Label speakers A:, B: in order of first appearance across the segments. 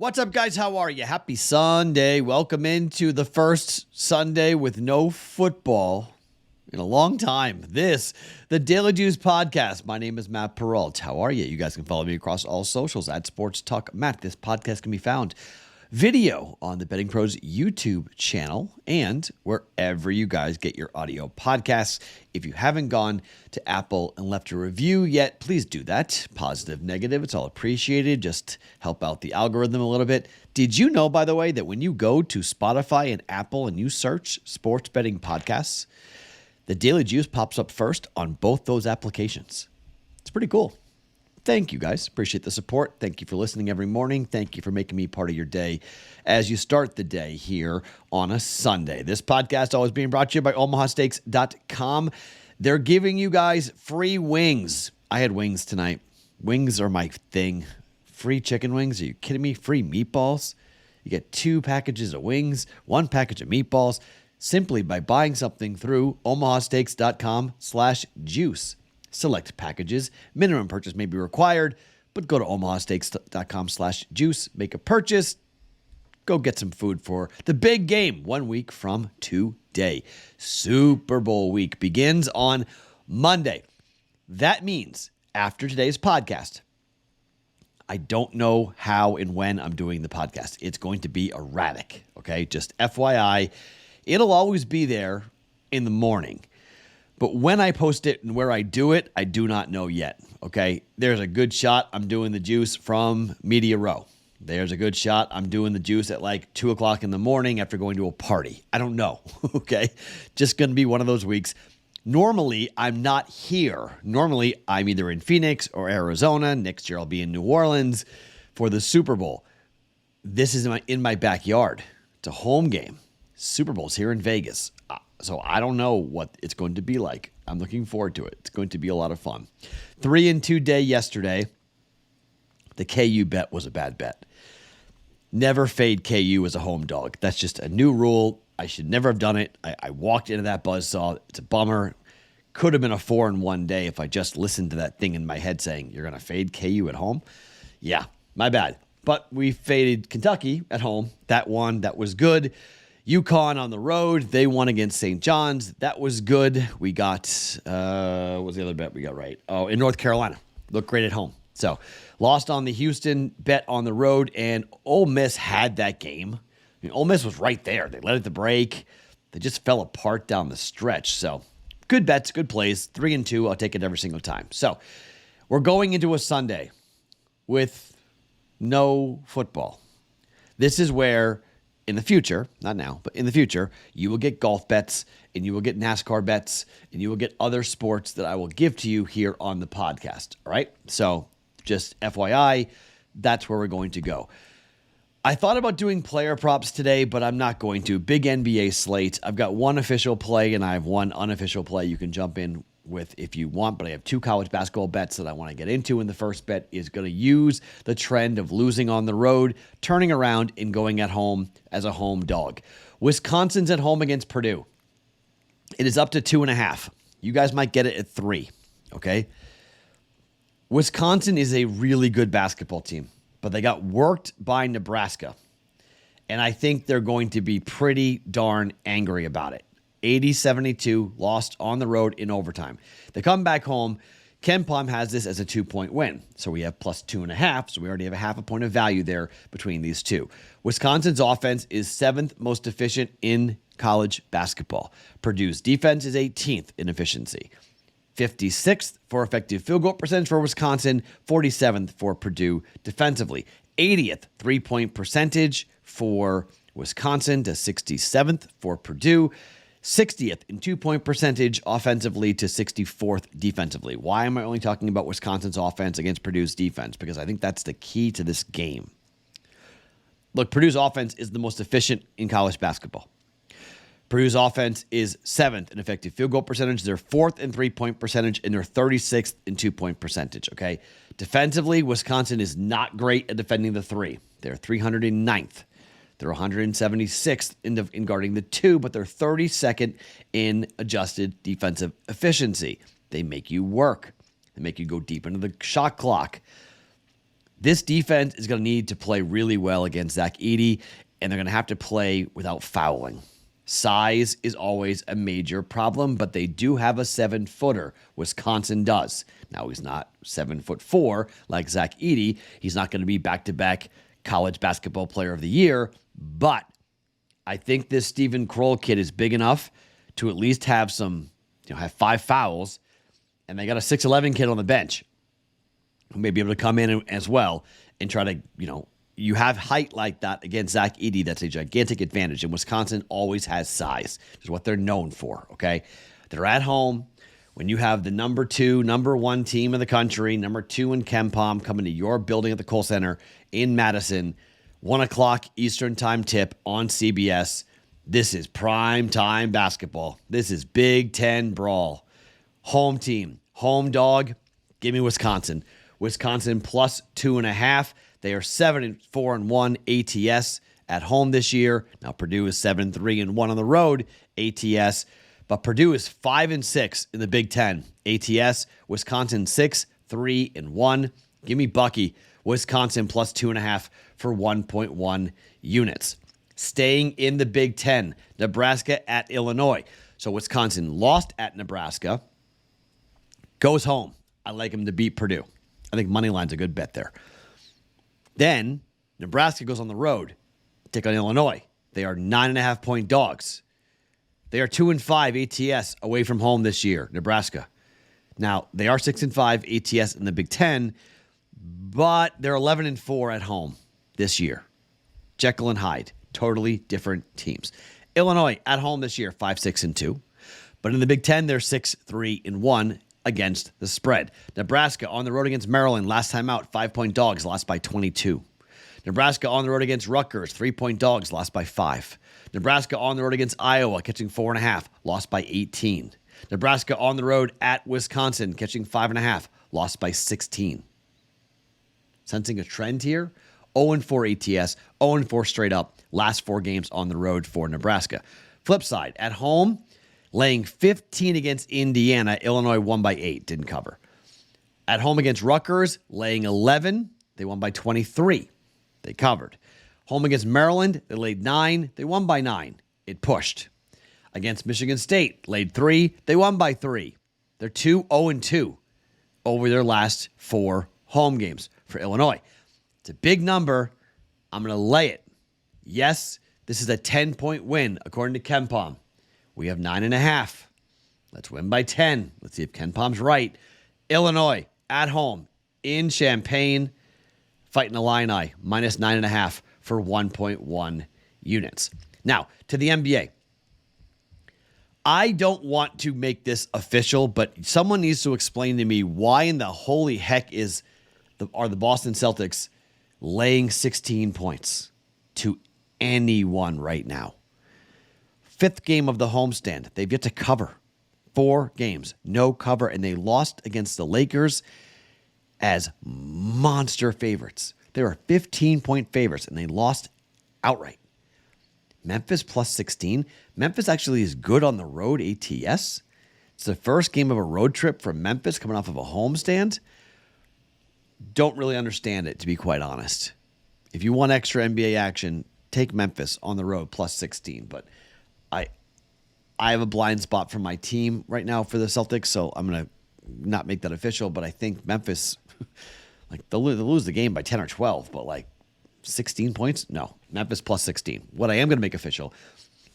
A: What's up, guys? How are you? Happy Sunday. Welcome into the first Sunday with no football in a long time. The Daily Juice Podcast. My name is Matt Perrault. How are you? You guys can follow me across all socials at Sports Talk Matt. This podcast can be found video on the BettingPros YouTube channel and wherever you guys get your audio podcasts. If you haven't gone to Apple and left a review yet, please do that. Positive, negative, it's all appreciated. Just help out the algorithm a little bit. Did you know, by the way, that when you go to Spotify and Apple and you search sports betting podcasts, the Daily Juice pops up first on both those applications? It's pretty cool. Thank you, guys. Appreciate the support. Thank you for listening every morning. Thank you for making me part of your day as you start the day here on a Sunday. This podcast always being brought to you by omahasteaks.com. They're giving you guys free wings. I had wings tonight. Wings are my thing. Free chicken wings. Are you kidding me? Free meatballs. You get 2 packages of wings, 1 package of meatballs, simply by buying something through omahasteaks.com/juice. Select packages. Minimum purchase may be required, but go to omahasteaks.com/juice. Make a purchase. Go get some food for the big game 1 week from today. Super Bowl week begins on Monday. That means after today's podcast, I don't know how and when I'm doing the podcast. It's going to be erratic, okay? Just FYI, it'll always be there in the morning. But when I post it and where I do it, I do not know yet, okay? There's a good shot I'm doing the juice from Media Row. There's a good shot I'm doing the juice at like 2 o'clock in the morning after going to a party. I don't know, okay? Just going to be one of those weeks. Normally, I'm not here. Normally, I'm either in Phoenix or Arizona. Next year, I'll be in New Orleans for the Super Bowl. This is in my backyard. It's a home game. Super Bowl's here in Vegas. So I don't know what it's going to be like. I'm looking forward to it. It's going to be a lot of fun. 3-2 day yesterday. The KU bet was a bad bet. Never fade KU as a home dog. That's just a new rule. I should never have done it. I walked into that buzzsaw. It's a bummer. Could have been a 4-1 day if I just listened to that thing in my head saying, you're going to fade KU at home? Yeah, my bad. But we faded Kentucky at home. That one, that was good. UConn on the road, they won against St. John's. That was good. We got, what was the other bet we got right? Oh, in North Carolina. Looked great at home. So, lost on the Houston, bet on the road, and Ole Miss had that game. I mean, Ole Miss was right there. They let it to break. They just fell apart down the stretch. So, good bets, good plays. 3-2, I'll take it every single time. So, we're going into a Sunday with no football. This is where, in the future, not now, but in the future, you will get golf bets and you will get NASCAR bets and you will get other sports that I will give to you here on the podcast. All right. So just FYI, that's where we're going to go. I thought about doing player props today, but I'm not going to. Big NBA slate. I've got one official play and I have one unofficial play you can jump in with if you want, but I have 2 college basketball bets that I want to get into, and the first bet is going to use the trend of losing on the road, turning around and going at home as a home dog. Wisconsin's at home against Purdue. It is up to 2.5. You guys might get it at 3, okay? Wisconsin is a really good basketball team, but they got worked by Nebraska, and I think they're going to be pretty darn angry about it. 80-72, lost on the road in overtime. They come back home. Ken Pom has this as a 2-point win. So we have plus 2.5. So we already have a half a point of value there between these two. Wisconsin's offense is 7th most efficient in college basketball. Purdue's defense is 18th in efficiency. 56th for effective field goal percentage for Wisconsin, 47th for Purdue defensively. 80th three-point percentage for Wisconsin to 67th for Purdue. 60th in 2-point percentage offensively to 64th defensively. Why am I only talking about Wisconsin's offense against Purdue's defense? Because I think that's the key to this game. Look, Purdue's offense is the most efficient in college basketball. Purdue's offense is 7th in effective field goal percentage. They're 4th in 3-point percentage, and they're 36th in 2-point percentage, okay? Defensively, Wisconsin is not great at defending the 3. They're 309th. They're 176th in guarding the 2, but they're 32nd in adjusted defensive efficiency. They make you work. They make you go deep into the shot clock. This defense is going to need to play really well against Zach Edey, and they're going to have to play without fouling. Size is always a major problem, but they do have a 7-footer. Wisconsin does. Now, he's not 7'4" like Zach Edey. He's not going to be back-to-back college basketball player of the year, but I think this Steven Kroll kid is big enough to at least have have 5 fouls, and they got a 6'11" kid on the bench who may be able to come in as well and try to, you have height like that against Zach Edey. That's a gigantic advantage. And Wisconsin always has size. It's what they're known for, okay? They're at home. When you have the number 1 team in the country, number 2 in KenPom coming to your building at the Kohl Center in Madison, 1 o'clock Eastern time tip on CBS. This is prime time basketball. This is Big Ten brawl. Home team, home dog, give me Wisconsin. Wisconsin plus 2.5. They are 7-4-1 ATS at home this year. Now Purdue is 7-3-1 on the road ATS, but Purdue is 5-6 in the Big Ten ATS. Wisconsin 6-3-1. Give me Bucky. Wisconsin plus 2.5 for 1.1 units. Staying in the Big Ten, Nebraska at Illinois. So Wisconsin lost at Nebraska, goes home. I like them to beat Purdue. I think money line's a good bet there. Then Nebraska goes on the road, take on Illinois. They are 9.5-point dogs. They are 2-5 ATS away from home this year, Nebraska. Now, they are 6-5 ATS in the Big Ten, but they're 11-4 at home this year. Jekyll and Hyde, totally different teams. Illinois at home this year, 5-6-2. But in the Big Ten, they're 6-3-1 against the spread. Nebraska on the road against Maryland, last time out, 5-point dogs, lost by 22. Nebraska on the road against Rutgers, 3-point dogs, lost by 5. Nebraska on the road against Iowa, catching 4.5, lost by 18. Nebraska on the road at Wisconsin, catching 5.5, lost by 16. Sensing a trend here? 0-4 ATS, 0-4 straight up, last 4 games on the road for Nebraska. Flip side, at home, laying 15 against Indiana. Illinois won by 8, didn't cover. At home against Rutgers, laying 11. They won by 23. They covered. Home against Maryland, they laid 9. They won by 9. It pushed. Against Michigan State, laid 3. They won by 3. They're 2-0-2 over their last 4 home games for Illinois. It's a big number. I'm going to lay it. Yes, this is a 10-point win, according to KenPom. We have 9.5. Let's win by 10. Let's see if KenPom's right. Illinois at home in Champaign, fighting Illini, minus 9.5 for 1.1 units. Now, to the NBA. I don't want to make this official, but someone needs to explain to me why in the holy heck are the Boston Celtics laying 16 points to anyone right now. 5th game of the homestand. They've yet to cover. 4 games, no cover, and they lost against the Lakers as monster favorites. They were 15-point favorites, and they lost outright. Memphis plus 16. Memphis actually is good on the road ATS. It's the first game of a road trip from Memphis coming off of a homestand. Don't really understand it, to be quite honest. If you want extra NBA action, take Memphis on the road plus 16, but I have a blind spot for my team right now for the Celtics, so I'm going to not make that official, but I think Memphis, they'll lose the game by 10 or 12, but 16 points? No, Memphis plus 16. What I am going to make official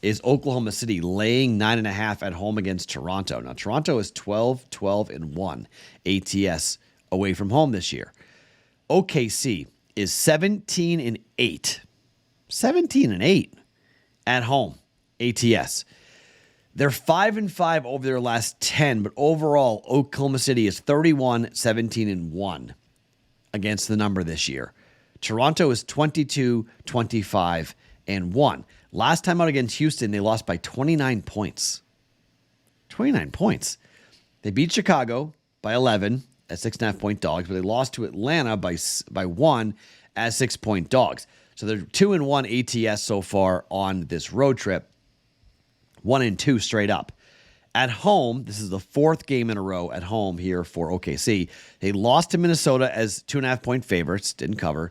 A: is Oklahoma City laying 9.5 at home against Toronto. Now, Toronto is 12-1 ATS away from home this year. OKC is 17-8. 17-8 at home ATS. They're 5-5 over their last 10, but overall, Oklahoma City is 31-17-1 against the number this year. Toronto is 22-25-1. Last time out against Houston, they lost by 29 points. 29 points. They beat Chicago by 11 as 6.5-point dogs, but they lost to Atlanta by 1 as 6-point dogs. So they're 2-1 ATS so far on this road trip. 1-2 straight up. At home, this is the fourth game in a row at home here for OKC. They lost to Minnesota as 2.5-point favorites, didn't cover.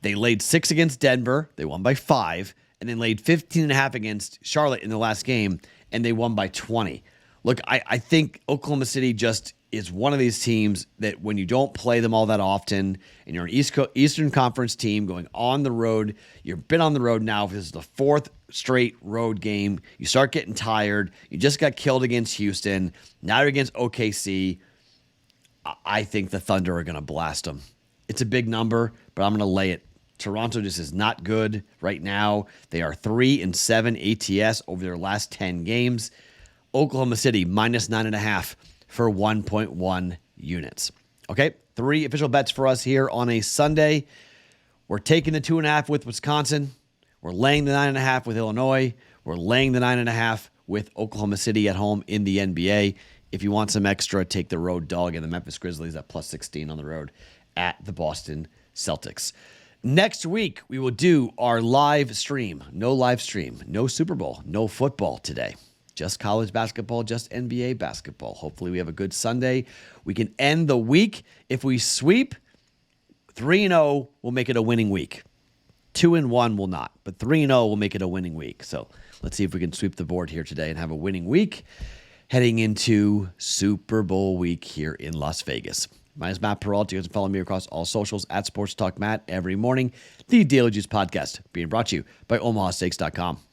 A: They laid 6 against Denver. They won by 5. And then laid 15.5 against Charlotte in the last game, and they won by 20. Look, I think Oklahoma City just is one of these teams that when you don't play them all that often, and you're an Eastern Conference team going on the road, you've been on the road now. This is the 4th straight road game. You start getting tired. You just got killed against Houston. Now you're against OKC. I think the Thunder are going to blast them. It's a big number, but I'm going to lay it. Toronto just is not good right now. They are 3-7 ATS over their last 10 games. Oklahoma City minus 9.5 for 1.1 units. Okay, 3 official bets for us here on a Sunday. We're taking the 2.5 with Wisconsin. We're laying the 9.5 with Illinois. We're laying the 9.5 with Oklahoma City at home in the NBA. If you want some extra, take the road dog and the Memphis Grizzlies at plus 16 on the road at the Boston Celtics. Next week, we will do our live stream. No live stream, no Super Bowl, no football today. Just college basketball, just NBA basketball. Hopefully we have a good Sunday. We can end the week. If we sweep, 3-0 will make it a winning week. 2-1 will not, but 3-0 will make it a winning week. So let's see if we can sweep the board here today and have a winning week heading into Super Bowl week here in Las Vegas. My name is Matt Perrault. You guys can follow me across all socials at Sports Talk Matt every morning. The Daily Juice Podcast being brought to you by OmahaSteaks.com.